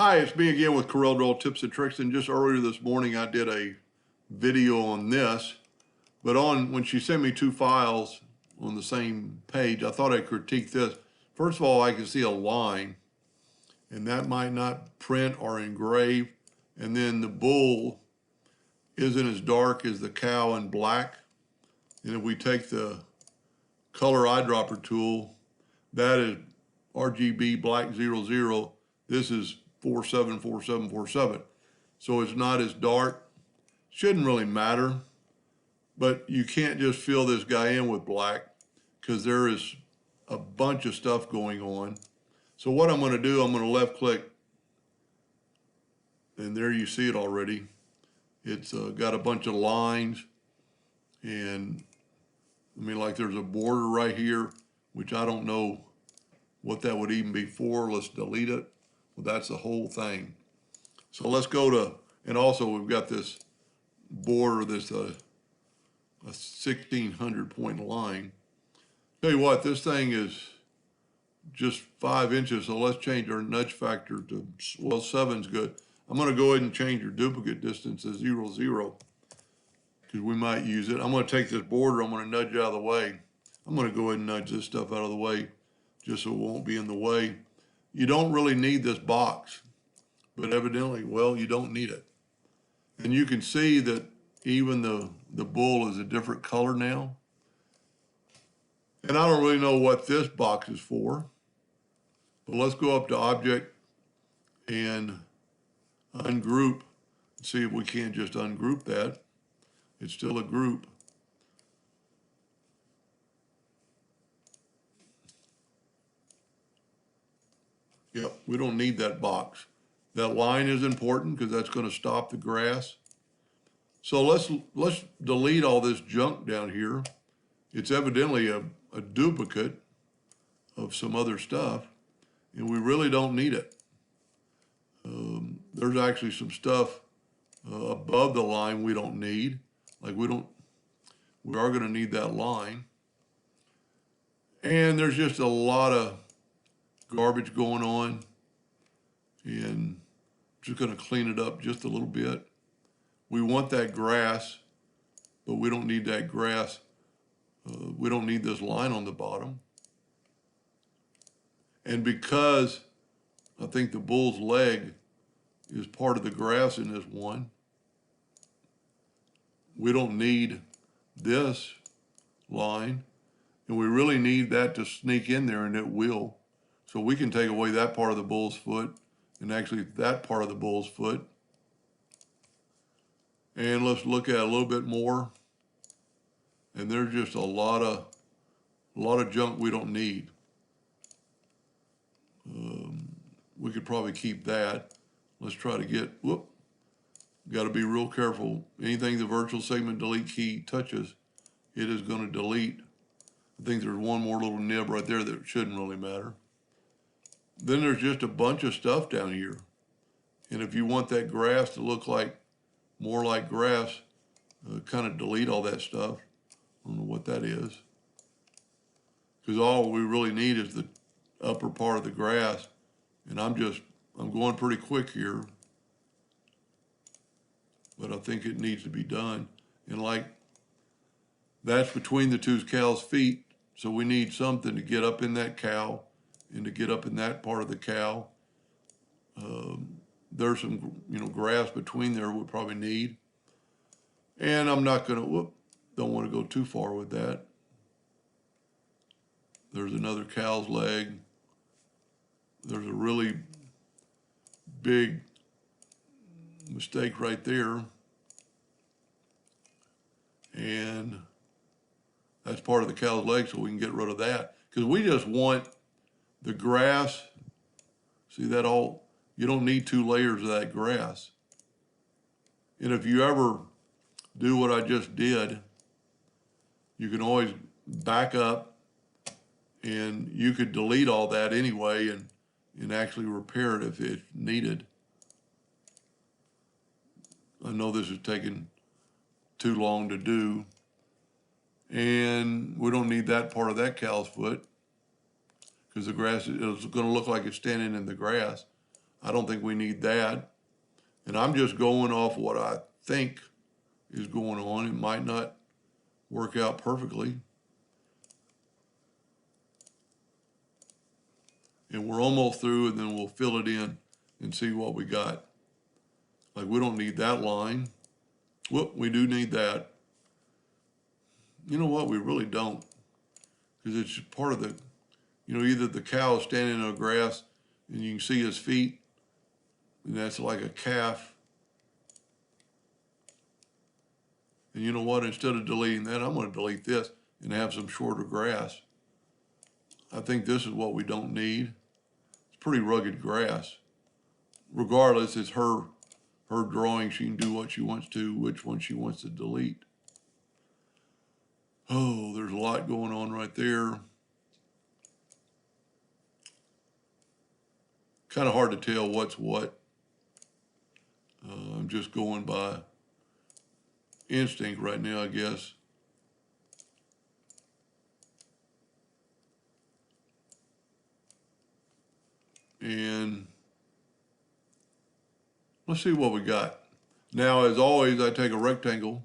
Hi, it's me again with Corel Draw Tips and Tricks, and just earlier this morning I did a video on this, but when she sent me two files on the same page, I thought I'd critique this. First of all, I can see a line, and that might not print or engrave, and then the bull isn't as dark as the cow in black, and if we take the color eyedropper tool, that is RGB black 00, this is 474747. So it's not as dark. Shouldn't really matter, but you can't just fill this guy in with black because there is a bunch of stuff going on. So what I'm going to do, I'm going to left click, and there you see it already. It's got a bunch of lines, and I mean, like there's a border right here, which I don't know what that would even be for. Let's delete it. Well, that's the whole thing. So let's go to, and also we've got this border, this a 1600 point line. Tell you what, this thing is just 5 inches, so let's change our nudge factor to, well, 7's good. I'm going to go ahead and change your duplicate distance to 0, 0, because we might use it. I'm going to take this border, I'm going to nudge out of the way. I'm going to go ahead and nudge this stuff out of the way just so it won't be in the way. You don't really need this box, but evidently, well, you don't need it. And you can see that even the bull is a different color now. And I don't really know what this box is for, but let's go up to Object and Ungroup and see if we can't just ungroup that. It's still a group. Yep, we don't need that box. That line is important because that's going to stop the grass. So let's delete all this junk down here. It's evidently a duplicate of some other stuff, and we really don't need it. There's actually some stuff above the line we don't need. Like we are going to need that line. And there's just a lot of garbage going on, and I'm just going to clean it up just a little bit. We want that grass, but we don't need that grass. We don't need this line on the bottom. And because I think the bull's leg is part of the grass in this one, we don't need this line, and we really need that to sneak in there, and it will. So we can take away that part of the bull's foot, and actually that part of the bull's foot. And let's look at a little bit more. And there's just a lot of junk we don't need. We could probably keep that. Let's try to get, got to be real careful. Anything the virtual segment delete key touches, it is going to delete. I think there's one more little nib right there that shouldn't really matter. Then there's just a bunch of stuff down here. And if you want that grass to look like more like grass, kind of delete all that stuff. I don't know what that is. Because all we really need is the upper part of the grass. And I'm going pretty quick here. But I think it needs to be done. And like, that's between the two cows' feet. So we need something to get up in that cow and to get up in that part of the cow. There's some, grass between there we probably need. And I'm not going to, don't want to go too far with that. There's another cow's leg. There's a really big mistake right there. And that's part of the cow's leg, so we can get rid of that. Because we just want the grass. See that all? You don't need 2 layers of that grass. And if you ever do what I just did, you can always back up, and you could delete all that anyway and actually repair it if it's needed. I know this is taking too long to do, and we don't need that part of that cow's foot because the grass is going to look like it's standing in the grass. I don't think we need that. And I'm just going off what I think is going on. It might not work out perfectly. And we're almost through, and then we'll fill it in and see what we got. Like, we don't need that line. Whoop, we do need that. You know what? We really don't. Because it's part of the, either the cow is standing on grass and you can see his feet, and that's like a calf. And you know what? Instead of deleting that, I'm going to delete this and have some shorter grass. I think this is what we don't need. It's pretty rugged grass. Regardless, it's her drawing. She can do what she wants to, which one she wants to delete. Oh, there's a lot going on right there. Kind of hard to tell what's what. I'm just going by instinct right now, I guess. And let's see what we got. Now, as always, I take a rectangle,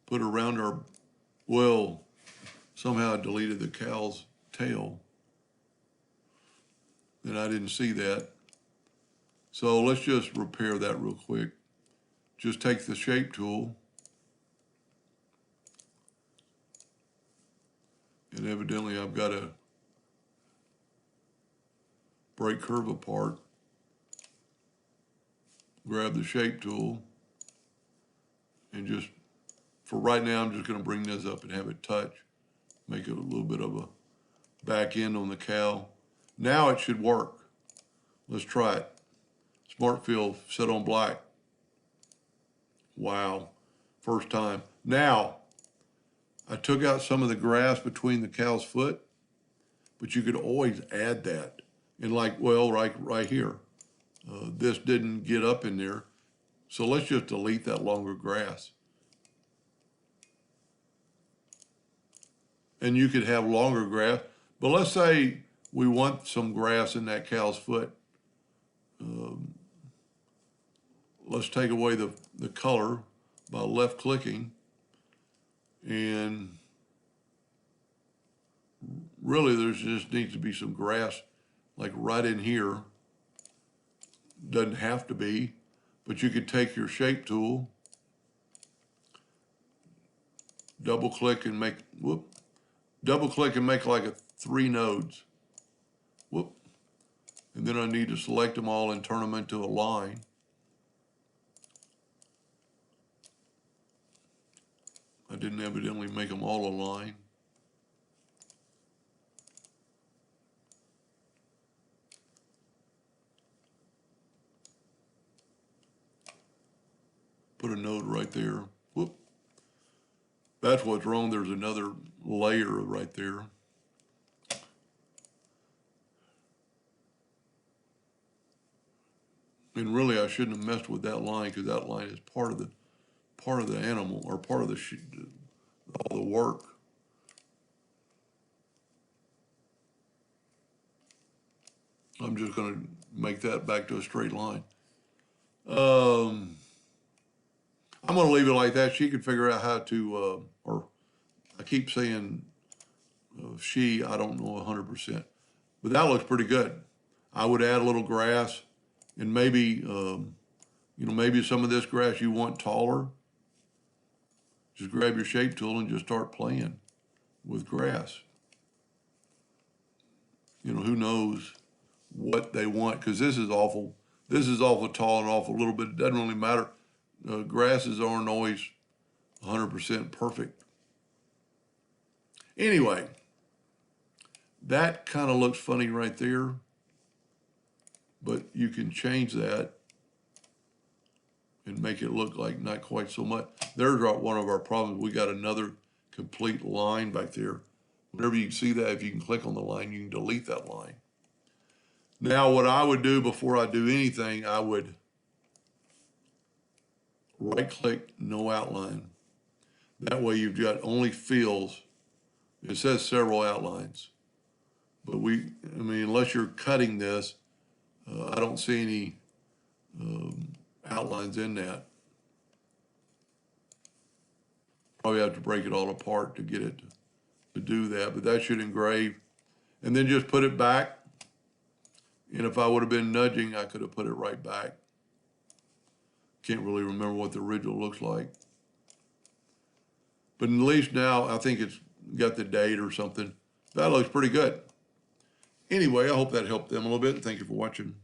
put it around our, well, somehow I deleted the cow's tail. And I didn't see that. So let's just repair that real quick. Just take the shape tool. And evidently I've got to break curve apart. Grab the shape tool. And just, for right now, I'm just going to bring this up and have it touch. Make it a little bit of a back end on the cow. Now it should work. Let's try it. Smart fill set on black. Wow. First time. Now, I took out some of the grass between the cow's foot, but you could always add that. And like, well, right here. This didn't get up in there. So let's just delete that longer grass. And you could have longer grass. But let's say we want some grass in that cow's foot. Let's take away the color by left clicking. And really there just needs to be some grass like right in here. Doesn't have to be, but you could take your shape tool, double click and make, double click and make like 3 nodes. Whoop. And then I need to select them all and turn them into a line. I didn't evidently make them all a line. Put a node right there. Whoop. That's what's wrong. There's another layer right there. And really, I shouldn't have messed with that line because that line is part of the animal, or part of all the work. I'm just going to make that back to a straight line. I'm going to leave it like that. She can figure out how to, or I keep saying she, I don't know 100%. But that looks pretty good. I would add a little grass, and maybe, maybe some of this grass you want taller. Just grab your shape tool and just start playing with grass. Who knows what they want, because this is awful tall and awful little bit. It doesn't really matter. Grasses aren't always 100% perfect. Anyway, that kind of looks funny right there, but you can change that and make it look like not quite so much. There's one of our problems. We got another complete line back there. Whenever you see that, if you can click on the line, you can delete that line. Now, what I would do before I do anything, I would right-click, no outline. That way you've got only fills. It says several outlines. But unless you're cutting this, I don't see any outlines in that. Probably have to break it all apart to get it to do that, but that should engrave. And then just put it back. And if I would have been nudging, I could have put it right back. Can't really remember what the original looks like. But at least now I think it's got the date or something. That looks pretty good. Anyway, I hope that helped them a little bit. Thank you for watching.